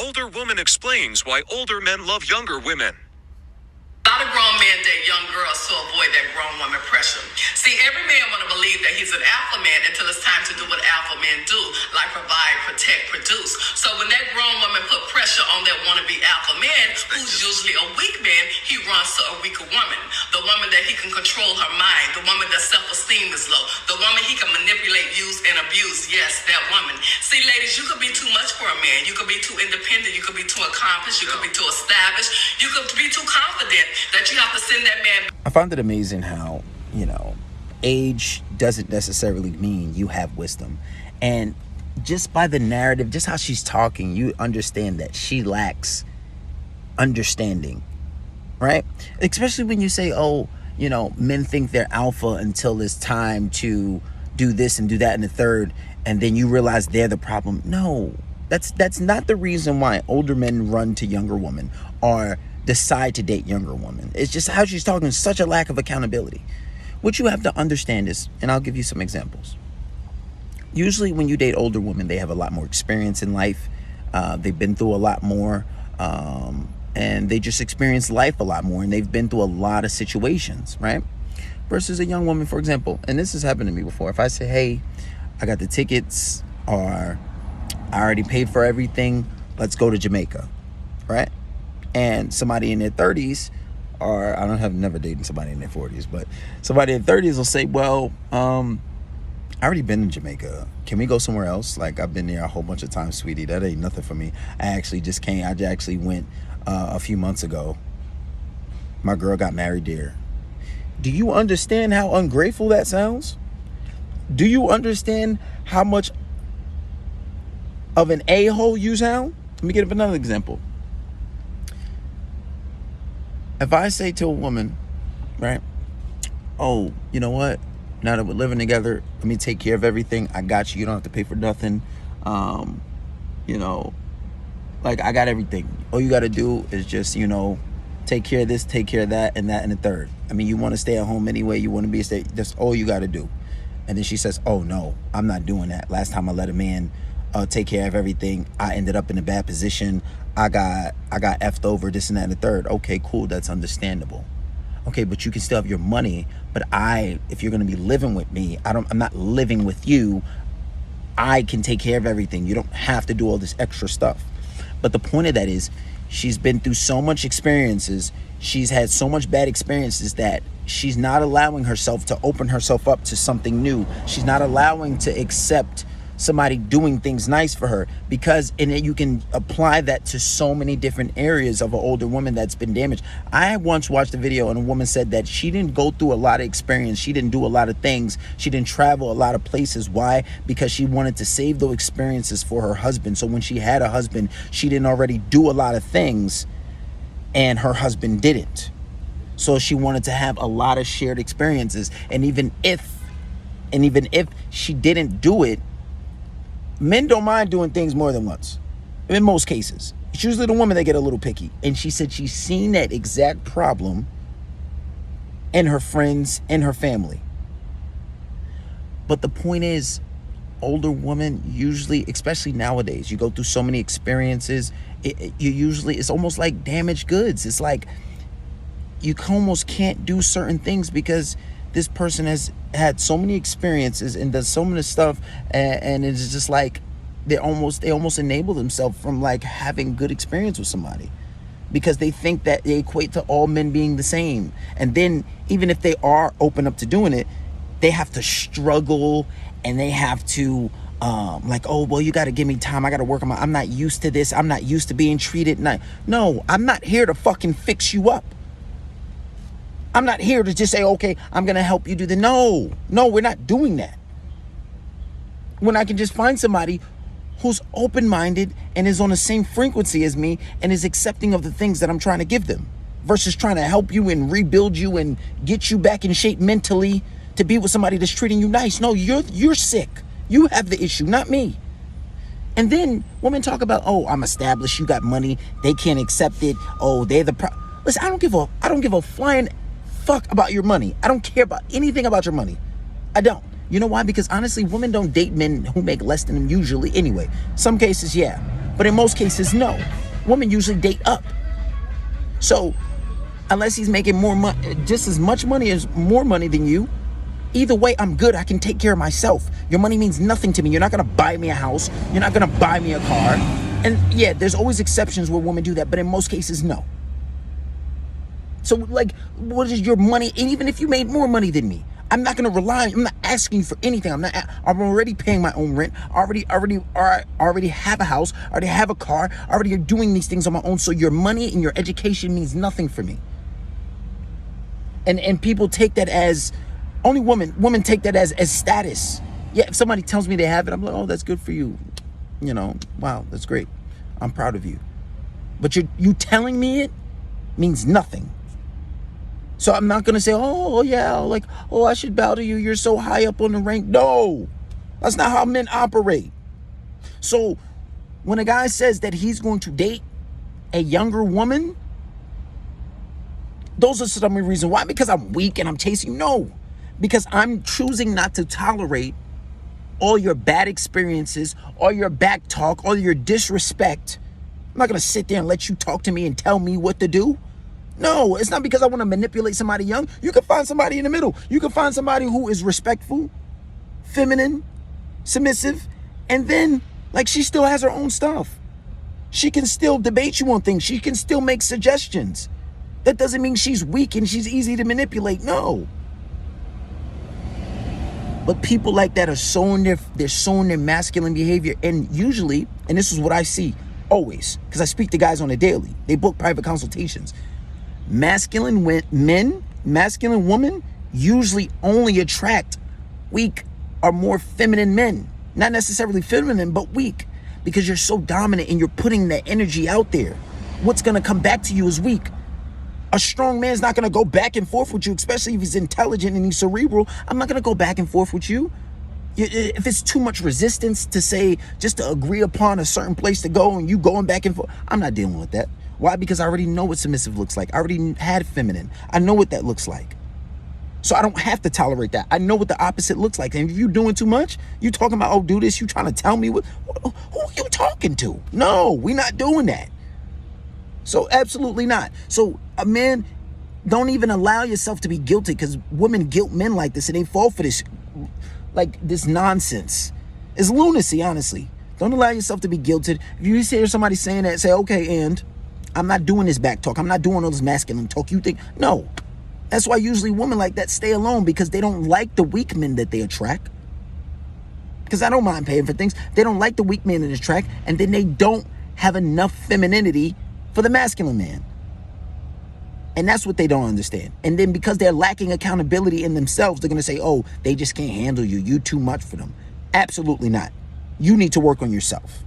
Older woman explains why older men love younger women. A lot of grown men date young girls to avoid that grown woman pressure. See, every man want to believe that he's an alpha man until it's time to do what alpha men do, like provide, protect, produce. So when that grown woman put pressure on that wannabe alpha man, who's usually a weak man, he runs to a weaker woman. The woman that he can control her mind, the woman that self-esteem is low, the woman he can manipulate, use, and abuse. Yes, that woman. See, ladies, you could be too much for a man. You could be too independent. You could be too accomplished. You could be too established. You could be too confident that you have to send that man. I find it amazing how, age doesn't necessarily mean you have wisdom. And just by the narrative, just how she's talking, you understand that she lacks understanding, right? Especially when you say, men think they're alpha until it's time to do this and do that and the third, and then you realize they're the problem. No, that's not the reason why older men run to younger women or decide to date younger women. It's just how she's talking, such a lack of accountability. What you have to understand is, and I'll give you some examples. Usually when you date older women, they have a lot more experience in life. They've been through a lot more, and they just experience life a lot more, and they've been through a lot of situations, right? Versus a young woman, for example, and this has happened to me before. If I say, hey, I got the tickets, or I already paid for everything, let's go to Jamaica, right? And somebody in their 30s, or never dated somebody in their 40s, but somebody in their 30s will say, well, I already been in Jamaica. Can we go somewhere else? Like, I've been there a whole bunch of times, sweetie. That ain't nothing for me. I actually just came. I actually went a few months ago. My girl got married there. Do you understand how ungrateful that sounds? Do you understand how much of an a-hole you sound? Let me give another example. If I say to a woman, right, oh, you know what? Now that we're living together, let me take care of everything. I got you. You don't have to pay for nothing. I got everything. All you got to do is just, take care of this, take care of that, and the third. I mean, you want to stay at home anyway. You want to be that's all you got to do. And then she says, oh, no, I'm not doing that. Last time I let a man take care of everything, I ended up in a bad position. I got effed over, this and that and the third. Okay, cool. That's understandable. Okay, but you can still have your money. But if you're going to be living with me, I'm not living with you. I can take care of everything. You don't have to do all this extra stuff. But the point of that is, she's been through so much experiences. She's had so much bad experiences that she's not allowing herself to open herself up to something new. She's not allowing to accept somebody doing things nice for her, because you can apply that to so many different areas of an older woman that's been damaged. I once watched a video and a woman said that she didn't go through a lot of experience. She didn't do a lot of things. She didn't travel a lot of places. Why? Because she wanted to save those experiences for her husband. So when she had a husband, she didn't already do a lot of things and her husband didn't. So she wanted to have a lot of shared experiences. And even if she didn't do it, men don't mind doing things more than once. In most cases. It's usually the woman that get a little picky. And she said she's seen that exact problem in her friends and her family. But the point is, older women usually, especially nowadays, you go through so many experiences, it's almost like damaged goods. It's like you almost can't do certain things because this person has had so many experiences and does so many stuff, and it's just like they almost enable themselves from like having good experience with somebody, because they think that they equate to all men being the same. And then even if they are open up to doing it, they have to struggle, and they have to oh, well, you got to give me time. I got to work on I'm not used to this. I'm not used to being treated nice. No, I'm not here to fucking fix you up. I'm not here to just say, okay, I'm going to help you do no, we're not doing that. When I can just find somebody who's open-minded and is on the same frequency as me and is accepting of the things that I'm trying to give them, versus trying to help you and rebuild you and get you back in shape mentally to be with somebody that's treating you nice. No, you're sick. You have the issue, not me. And then women talk about, oh, I'm established, you got money, they can't accept it. Oh, they're listen, I don't give a flying fuck about your money. I don't care about anything about your money. I don't. You know why? Because honestly, women don't date men who make less than them usually anyway. Some cases, yeah. But in most cases, no. Women usually date up. So unless he's making more money, just as much money as more money than you, either way, I'm good. I can take care of myself. Your money means nothing to me. You're not going to buy me a house. You're not going to buy me a car. And yeah, there's always exceptions where women do that, but in most cases, no. So like, what is your money? And even if you made more money than me, I'm not going to rely on you. I'm not asking you for anything. I'm already paying my own rent. I already have a house. I already have a car. I already are doing these things on my own. So your money and your education means nothing for me. And people take that as, only women take that as status. Yeah, if somebody tells me they have it, I'm like, oh, that's good for you. You know, wow, that's great. I'm proud of you. But you telling me it means nothing. So I'm not going to say, oh, yeah, like, oh, I should bow to you. You're so high up on the rank. No, that's not how men operate. So when a guy says that he's going to date a younger woman, those are some reasons why. Because I'm weak and I'm chasing. No, because I'm choosing not to tolerate all your bad experiences, all your back talk, all your disrespect. I'm not going to sit there and let you talk to me and tell me what to do. No, it's not because I want to manipulate somebody young. You can find somebody in the middle. You can find somebody who is respectful, feminine, submissive, and then, like, she still has her own stuff. She can still debate you on things. She can still make suggestions. That doesn't mean she's weak and she's easy to manipulate. No. But people like that are showing their masculine behavior. And usually, and this is what I see always, because I speak to guys on a daily. They book private consultations. Masculine women usually only attract weak or more feminine men. Not necessarily feminine, but weak. Because you're so dominant and you're putting that energy out there. What's going to come back to you is weak. A strong man's not going to go back and forth with you, especially if he's intelligent and he's cerebral. I'm not going to go back and forth with you. If it's too much resistance to say, just to agree upon a certain place to go and you going back and forth, I'm not dealing with that. Why? Because I already know what submissive looks like. I already had feminine. I know what that looks like. So I don't have to tolerate that. I know what the opposite looks like. And if you're doing too much, you talking about, oh, do this, you trying to tell me who are you talking to? No, we're not doing that. So absolutely not. So a man, don't even allow yourself to be guilty, because women guilt men like this and they fall for this, like this nonsense. It's lunacy, honestly. Don't allow yourself to be guilted. If you hear somebody saying that, say, okay, and I'm not doing this back talk. I'm not doing all this masculine talk. You think, no. That's why usually women like that stay alone, because they don't like the weak men that they attract. Because I don't mind paying for things. They don't like the weak men that they attract, and then they don't have enough femininity for the masculine man. And that's what they don't understand. And then because they're lacking accountability in themselves, they're going to say, oh, they just can't handle you. You too much for them. Absolutely not. You need to work on yourself.